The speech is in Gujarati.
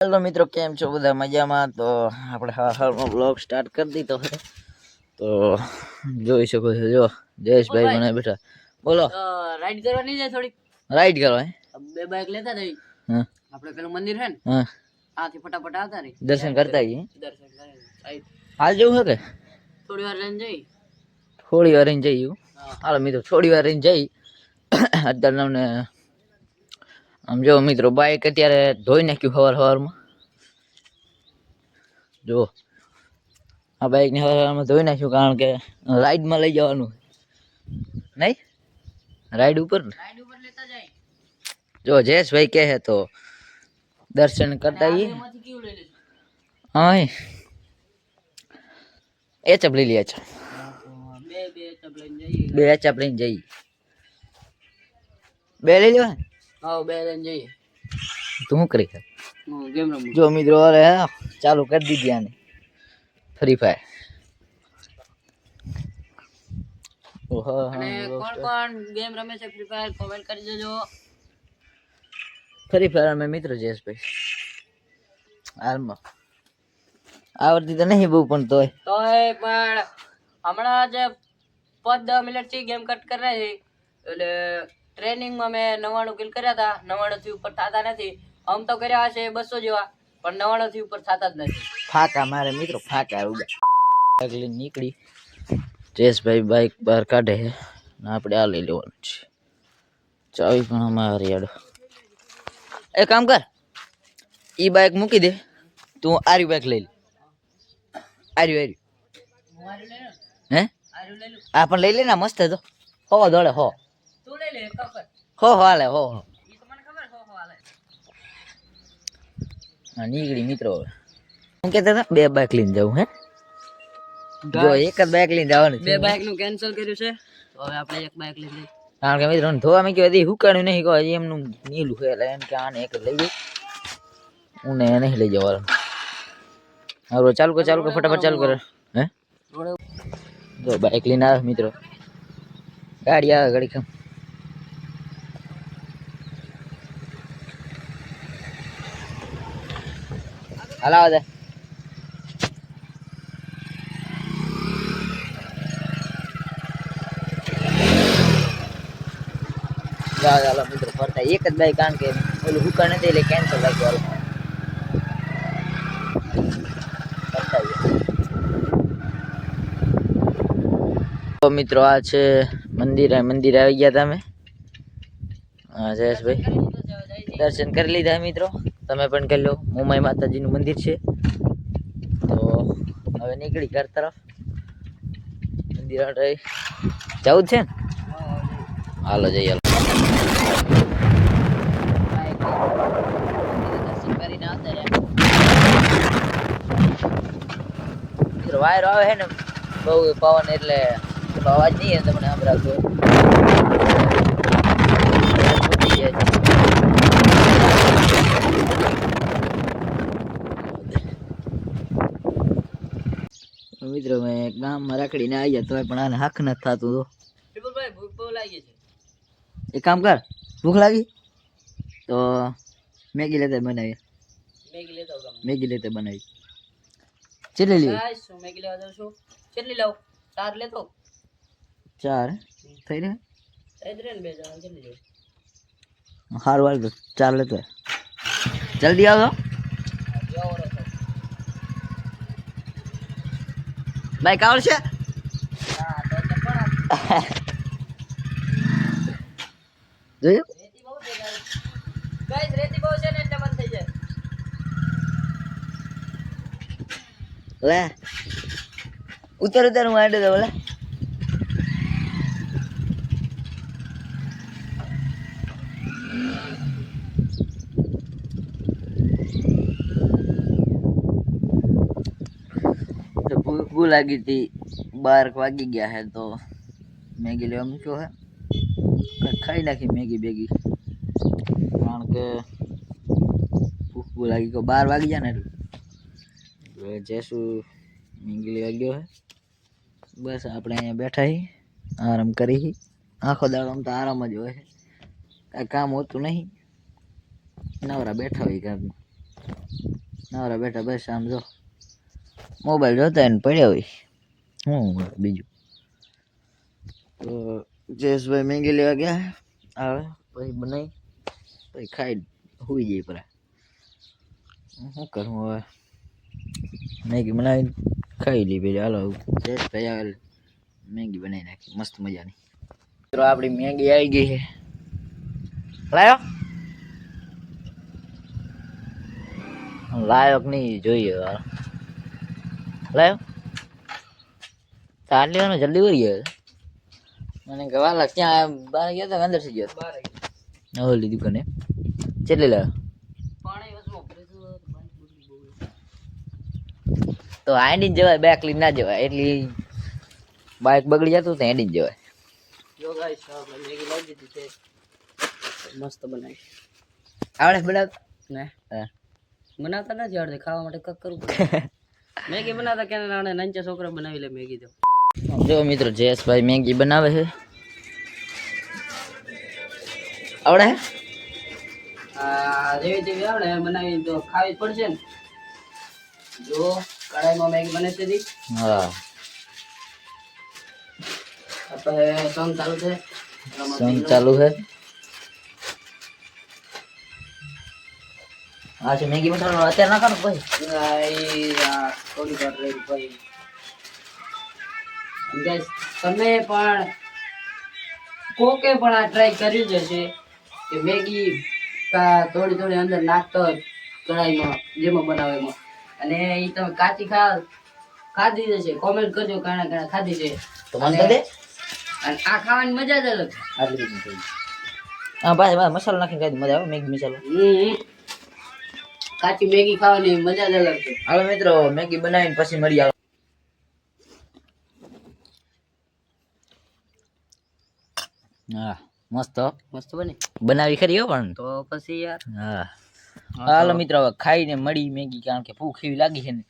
હેલો મિત્રો, કેમ છો બધા? મજામાં? તો આપણે હાલમાં બ્લોગ સ્ટાર્ટ કરી દીધો છે. તો જોઈ શકો છો, જો જયેશભાઈ મને બેઠા. બોલો. રાઈડ કરવાની છે થોડી. રાઈડ કરવા બે બાઈક લેતા જઈ. આપણે પેલું મંદિર છે ને, આથી ફટાફટ આવતા રહી દર્શન કરતા આવીએ. દર્શન કરી હાલ જેવું છે કે થોડી વાર રહીને જઈ. થોડી વાર રહીને જઈએ. હાલો મિત્રો, થોડી વાર રહીને જઈ. અત્યારે તમને આમ જો મિત્રો, બાઈક અત્યારે ધોઈ નાખ્યું સવારમાં. જો આ બાઈક ને સવારમાં ધોઈ નાખ્યું, કારણ કે રાઈડમાં લઈ જવાનું નહીં, રાઈડ ઉપર લેતા જાય. જો જયેશભાઈ કહે તો દર્શન કરતા આવીએ. હા એ ચપ લઈ લે. બે ચપ લઈને જઈએ. બે લઈ લેવા. હા, બે લઈને જઈએ. તું શું કરી? ગેમ રમું. જો મિત્રો, અરે ચાલુ કરી દીધી આને ફ્રી ફાયર. અને કોણ ગેમ રમે છે ફ્રી ફાયર કોમેન્ટ કરી દેજો. ફ્રી ફાયર અમે મિત્રો જયેશભાઈ હાલમાં આવડતી તો નહીં બહુ, પણ તોય પણ હમણાં જે 5-10 મિનિટ થી ગેમ કટ કરી રહી એટલે ટ્રેનિંગમાં મેં 99 કિલ કર્યા હતા. 99 થી ઉપર થતા નથી. આમ તો કર્યા હશે 200 જેવા, પણ 99 થી ઉપર થતા જ નથી. ફાકા મારે મિત્રો, ફાકા ઉડા નીકળી. જયેશભાઈ બાઈક બહાર કાઢે છે, આપણે આ લઈ લેવાનું છે. ચાવી પણ અમારી યાર. એ કામ કર, ઈ બાઈક મૂકી દે, તું આરી બાઈક લઈ લે. આર્યું હે આ પણ લઈ લે ને, મસ્ત હતો. હો દોડે હો તું લઈ લે કફર. હો હાલે હો ઈ તો મને ખબર હો હાલે. હા નીકળી મિત્રો. હું કહેતા હતા બે બાઈક લઈને જવું. હે જો એક જ બાઈક લઈને જવાનું. બે બાઈક નું કેન્સલ કર્યું છે, તો હવે આપણે એક બાઈક લઈ લઈએ. કારણ કે મિત્રો ધોવા મેં કહેવાય હુકાણ્યું નહીં, કહો એમનું નીલું છે, એટલે એમ કે આને એક લઈ જઈ. હું ને નહીં લઈ જવાનું. હવે ચાલુ કર ફટાફટ ચાલુ કરે. હે જો બાઈક લઈને આવે મિત્રો, ગાડી આવે ગાડી કેમ હલાવા દે. ચાલો મિત્રો ફરતા એક જ બાઈક, કારણ કે ઓલું હુકા નથી એટલે કેન્સલ રાખ્યું. તો મિત્રો આ છે મંદિર આવી ગયા તમે. હા જયેશભાઈ દર્શન કરી લીધા મિત્રો, તમે પણ કરી લો. મુંબઈ માતાજીનું મંદિર છે. તો હવે નીકળી ઘર તરફ. મંદિર જવું જ છે ને, હાલો જઈએ. વાયરો આવે છે ને બહુ પવન, એટલે અવાજ નહીં તમને સંભળાતો. મિત્રો મેં ગામમાં રાખડીને આવી તો પણ આને હાક નથી થતું. તો ભૂખ લાગી છે. એક કામ કર, ભૂખ લાગી તો મેગી લેતા બનાવી. મેગી લેતા બનાવી. કેટલી લેવી? મેગી લેવા જાઉં છું. કેટલી લાવ? 4 લેતો. 4 થઈ રહે. ને 2 જણા કેટલી લેવું? હાર વાળ તો 4 લેતો. જલ્દી આવો. બાઈક આવડશે? જોયું ગાઈસ, રેતી બહુ છે ને એટલે બંધ થઈ જાય. લે ઉતર હું આડે દો. લે ભૂખ લાગી હતી, 12 વાગી ગયા હે, તો મેગી લેવા મૂક્યો હે. ખાઈ નાખી મેગી બેગી, કારણ કે ભૂખ લાગી. 12 વાગી જાય ને એટલે જેસુ મેગી લેવા ગયો હે. બસ આપણે અહીંયા બેઠા હી, આરામ કરી. આખો દાડો આમ તો આરામ જ હોય, કાંઈ કામ હોતું નહીં, નવરા બેઠા હોય ઘરમાં. નવરા બેઠા બસ આમ જો મોબાઈલ જોતા હોય ને પડ્યા હોય હું બીજું તો જયેશભાઈ મેગી લેવા ગયા આવે પછી બનાવી પછી ખાઈ સુઈ જાય પરા શું કરું હવે મેગી બનાવી ખાઈ લી પેલી હાલો જયેશભાઈ આવે મેગી બનાવી નાખી મસ્ત મજાની મિત્રો આપણી મેગી આવી ગઈ છે લાયો લાયક નહીં જોઈએ લાયો ચાર લેવાનો જલ્દી કરી ગયો મને કે વાલા ક્યાં બહાર ગયા હતા અંદર થી ગયો બહાર ઓલી દુકાને કેટલી લાવ્યો પાણી વસમાં તો આંડી જવાય બાઇક લઈને ના જવાય એટલી બાઇક બગડી જતું તો આંડી જવાય જો ગાઈસ આપણે મેગી લાવી દીધી છે મસ્ત બનાવી આવડે બનાવ ને હા બનાવતા નથી આવડે ખાવા માટે કક કરવું પડે મેગી બનાવતા કે નાના છોકરા બનાવી લે મેગી તો જો મિત્રો જયેશભાઈ મેગી બનાવે છે આવડે જેવી તેવી આવડે બનાવી તો ખાવી જ પડશે ને જો કઢાઈમાં મેગી બને છે દી હા આપણે સોંગ ચાલુ છે સંગ ચાલુ છે હા છે મેગી મસાલો અત્યારે નાખો ને ભાઈ થોડી વાર રહી ભાઈ Guys, તમે પણ કોકે પણ આ ટ્રાય કર્યું જ હશે કે મેગી થોડી થોડી અંદર નાખતો હોય કઢાઈમાં જેમાં બનાવે એમાં અને એ તમે કાચી ખાધી જશે કોમેન્ટ કરજો કાણા ખાધી છે તો મને દે અને આ ખાવાની મજા જ અલગ છે. આટલી બધી થઈ હા ભાઈ મસાલો નાખીને ખાઈ મજા આવે મેગી મસાલો કાચી મેગી ખાવાની મજા જ અલગ છે. હાલો મિત્રો મેગી બનાવીને પછી મળી આવે હા મસ્ત મસ્ત બને બનાવી ખરી હો પણ તો પછી યાર હા હાલો મિત્રો હવે ખાઈને મળી મેગી કારણ કે ભૂખ એવી લાગી છે ને